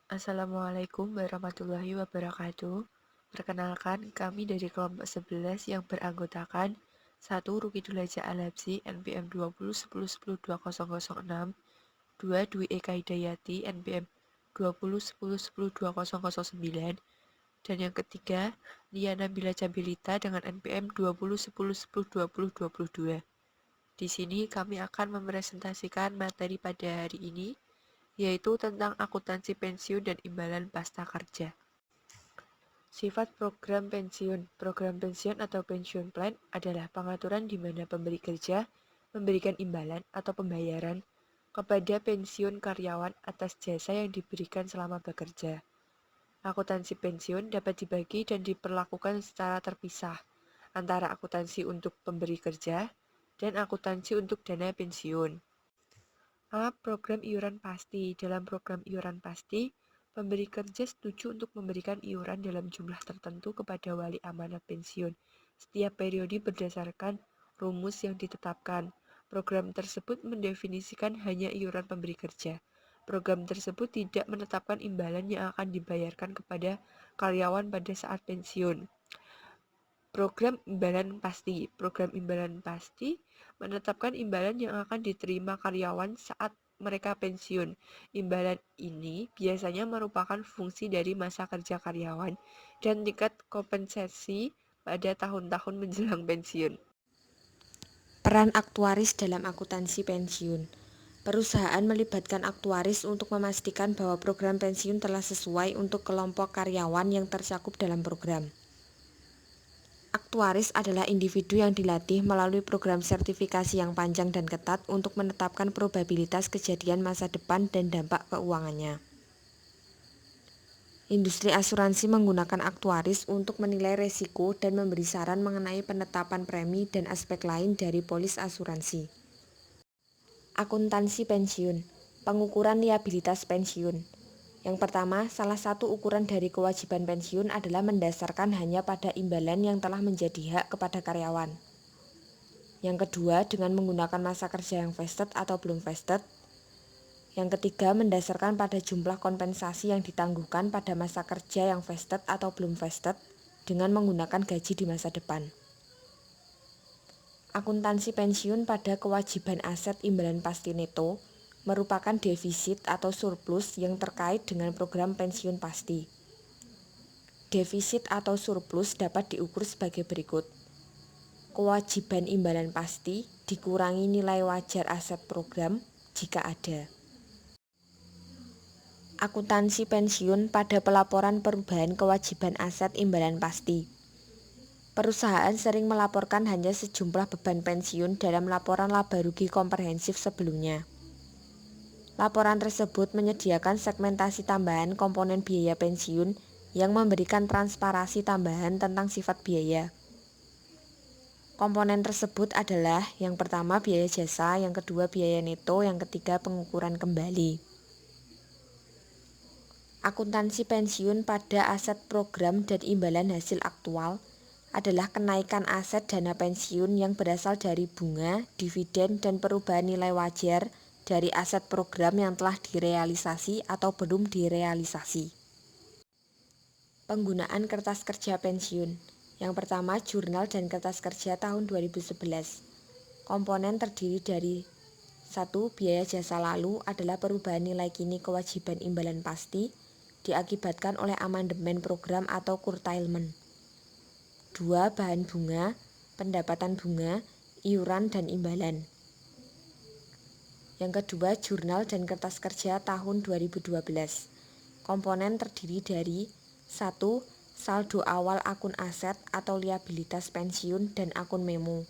Assalamualaikum warahmatullahi wabarakatuh. Perkenalkan, kami dari kelompok 11 yang beranggotakan 1. Rukidul Haja Al-Habsyi NPM 2010102006, 2. Dwi Eka Hidayati NPM 2010102009, dan yang ketiga Liana Bila Jabilita dengan NPM 2010102022. Di sini kami akan mempresentasikan materi pada hari ini, yaitu tentang akuntansi pensiun dan imbalan pascakerja. Sifat program pensiun. Program pensiun atau pensiun plan adalah pengaturan di mana pemberi kerja memberikan imbalan atau pembayaran kepada pensiun karyawan atas jasa yang diberikan selama bekerja. Akuntansi pensiun dapat dibagi dan diperlakukan secara terpisah antara akuntansi untuk pemberi kerja dan akuntansi untuk dana pensiun. A. Program iuran pasti. Dalam program iuran pasti, pemberi kerja setuju untuk memberikan iuran dalam jumlah tertentu kepada wali amanat pensiun setiap periode berdasarkan rumus yang ditetapkan. Program tersebut mendefinisikan hanya iuran pemberi kerja. Program tersebut tidak menetapkan imbalan yang akan dibayarkan kepada karyawan pada saat pensiun. Program imbalan pasti. Program imbalan pasti menetapkan imbalan yang akan diterima karyawan saat mereka pensiun. Imbalan ini biasanya merupakan fungsi dari masa kerja karyawan dan tingkat kompensasi pada tahun-tahun menjelang pensiun. Peran aktuaris dalam akuntansi pensiun. Perusahaan melibatkan aktuaris untuk memastikan bahwa program pensiun telah sesuai untuk kelompok karyawan yang tercakup dalam program. Aktuaris adalah individu yang dilatih melalui program sertifikasi yang panjang dan ketat untuk menetapkan probabilitas kejadian masa depan dan dampak keuangannya. Industri asuransi menggunakan aktuaris untuk menilai risiko dan memberi saran mengenai penetapan premi dan aspek lain dari polis asuransi. Akuntansi pensiun, pengukuran liabilitas pensiun. Yang pertama, salah satu ukuran dari kewajiban pensiun adalah mendasarkan hanya pada imbalan yang telah menjadi hak kepada karyawan. Yang kedua, dengan menggunakan masa kerja yang vested atau belum vested. Yang ketiga, mendasarkan pada jumlah kompensasi yang ditangguhkan pada masa kerja yang vested atau belum vested dengan menggunakan gaji di masa depan. Akuntansi pensiun pada kewajiban aset imbalan pasti neto merupakan defisit atau surplus yang terkait dengan program pensiun pasti. Defisit atau surplus dapat diukur sebagai berikut. Kewajiban imbalan pasti dikurangi nilai wajar aset program jika ada. Akuntansi pensiun pada pelaporan perubahan kewajiban aset imbalan pasti. Perusahaan sering melaporkan hanya sejumlah beban pensiun dalam laporan laba rugi komprehensif sebelumnya. Laporan tersebut menyediakan segmentasi tambahan komponen biaya pensiun yang memberikan transparansi tambahan tentang sifat biaya. Komponen tersebut adalah yang pertama biaya jasa, yang kedua biaya neto, yang ketiga pengukuran kembali. Akuntansi pensiun pada aset program dan imbalan hasil aktual adalah kenaikan aset dana pensiun yang berasal dari bunga, dividen, dan perubahan nilai wajar dari aset program yang telah direalisasi atau belum direalisasi. Penggunaan kertas kerja pensiun. Yang pertama, jurnal dan kertas kerja tahun 2011. Komponen terdiri dari 1. Biaya jasa lalu adalah perubahan nilai kini kewajiban imbalan pasti diakibatkan oleh amandemen program atau curtailment. 2. Bahan bunga, pendapatan bunga, iuran dan imbalan. Yang kedua, jurnal dan kertas kerja tahun 2012. Komponen terdiri dari 1. Saldo awal akun aset atau liabilitas pensiun dan akun memo.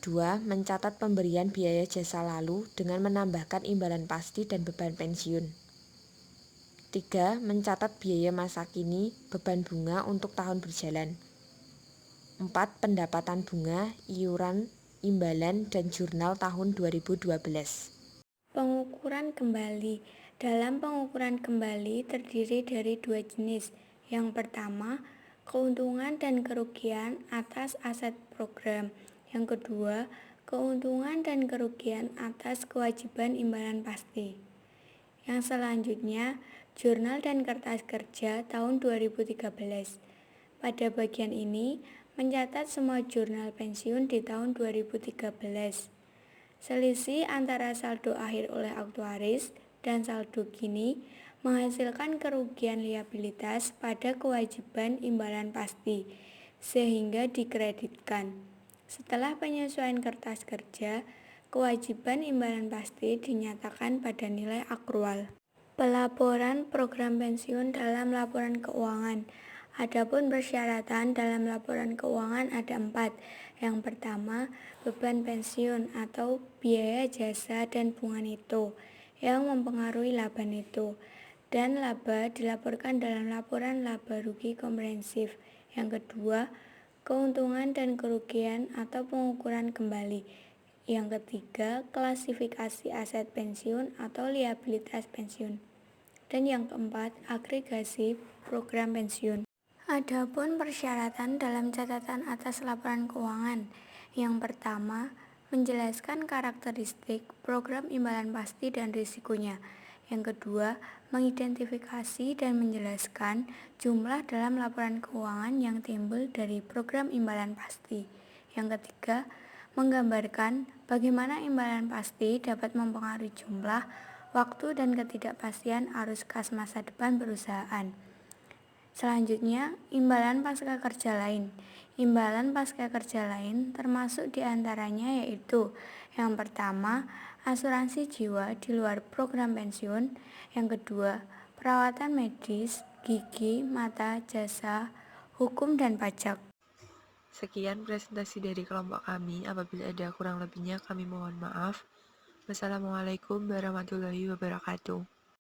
2. Mencatat pemberian biaya jasa lalu dengan menambahkan imbalan pasti dan beban pensiun. 3. Mencatat biaya masa kini, beban bunga untuk tahun berjalan. 4. Pendapatan bunga, iuran, imbalan, dan jurnal tahun 2012. Pengukuran kembali. Dalam pengukuran kembali terdiri dari dua jenis. Yang pertama, keuntungan dan kerugian atas aset program. Yang kedua, keuntungan dan kerugian atas kewajiban imbalan pasti. Yang selanjutnya, jurnal dan kertas kerja tahun 2013. Pada bagian ini, mencatat semua jurnal pensiun di tahun 2013. Selisih antara saldo akhir oleh aktuaris dan saldo kini menghasilkan kerugian liabilitas pada kewajiban imbalan pasti, sehingga dikreditkan. Setelah penyesuaian kertas kerja, kewajiban imbalan pasti dinyatakan pada nilai akrual. Pelaporan program pensiun dalam laporan keuangan. Adapun persyaratan dalam laporan keuangan ada 4. Yang pertama, beban pensiun atau biaya jasa dan bunga neto yang mempengaruhi laba neto, dan laba dilaporkan dalam laporan laba rugi komprehensif. Yang kedua, keuntungan dan kerugian atau pengukuran kembali. Yang ketiga, klasifikasi aset pensiun atau liabilitas pensiun. Dan yang keempat, agregasi program pensiun. Adapun persyaratan dalam catatan atas laporan keuangan. Yang pertama, menjelaskan karakteristik program imbalan pasti dan risikonya. Yang kedua, mengidentifikasi dan menjelaskan jumlah dalam laporan keuangan yang timbul dari program imbalan pasti. Yang ketiga, menggambarkan bagaimana imbalan pasti dapat mempengaruhi jumlah, waktu, dan ketidakpastian arus kas masa depan perusahaan. Selanjutnya, imbalan pasca kerja lain. Imbalan pasca kerja lain termasuk diantaranya yaitu: yang pertama, asuransi jiwa di luar program pensiun. Yang kedua, perawatan medis, gigi, mata, jasa, hukum, dan pajak. Sekian presentasi dari kelompok kami. Apabila ada kurang lebihnya, kami mohon maaf. Wassalamualaikum warahmatullahi wabarakatuh.